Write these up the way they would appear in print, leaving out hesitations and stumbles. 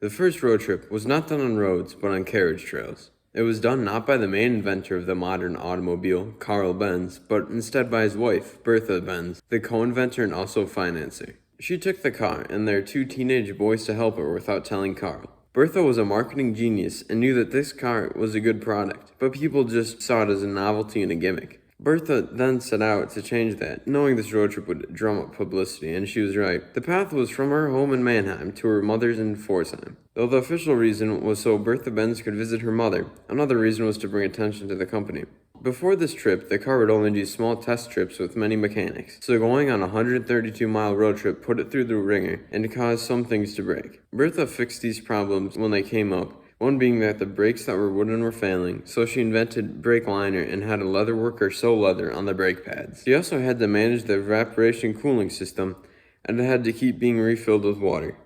The first road trip was not done on roads, but on carriage trails. It was done not by the main inventor of the modern automobile, Carl Benz, but instead by his wife, Bertha Benz, the co-inventor and also financier. She took the car and their two teenage boys to help her without telling Carl. Bertha was a marketing genius and knew that this car was a good product, but people just saw it as a novelty and a gimmick. Bertha then set out to change that, knowing this road trip would drum up publicity, and she was right. The path was from her home in Mannheim to her mother's in Pforzheim. Though the official reason was so Bertha Benz could visit her mother, another reason was to bring attention to the company. Before this trip, the car would only do small test trips with many mechanics, so going on a 132-mile road trip put it through the ringer and caused some things to break. Bertha fixed these problems when they came up, one being that the brakes that were wooden were failing, so she invented brake liner and had a leatherwork or sew leather on the brake pads. She also had to manage the evaporation cooling system, and it had to keep being refilled with water.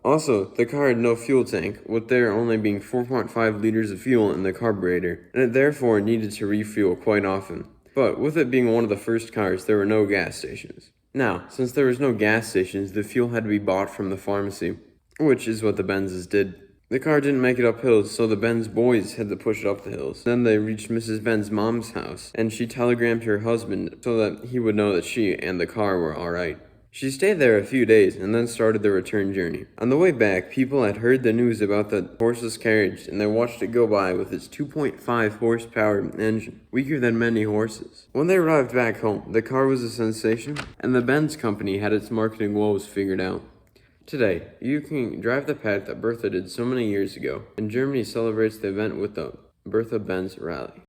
Also, the car had no fuel tank, with there only being 4.5 liters of fuel in the carburetor, and it therefore needed to refuel quite often. But with it being one of the first cars, there were no gas stations. Now, since there was no gas stations, the fuel had to be bought from the pharmacy, which is what the Benzes did. The car didn't make it up hills, so the Benz boys had to push it up the hills. Then they reached Mrs. Benz's mom's house, and she telegrammed her husband so that he would know that she and the car were alright. She stayed there a few days and then started the return journey. On the way back, people had heard the news about the horseless carriage, and they watched it go by with its 2.5 horsepower engine, weaker than many horses. When they arrived back home, the car was a sensation, and the Benz company had its marketing woes figured out. Today, you can drive the path that Bertha did so many years ago, and Germany celebrates the event with the Bertha Benz Rally.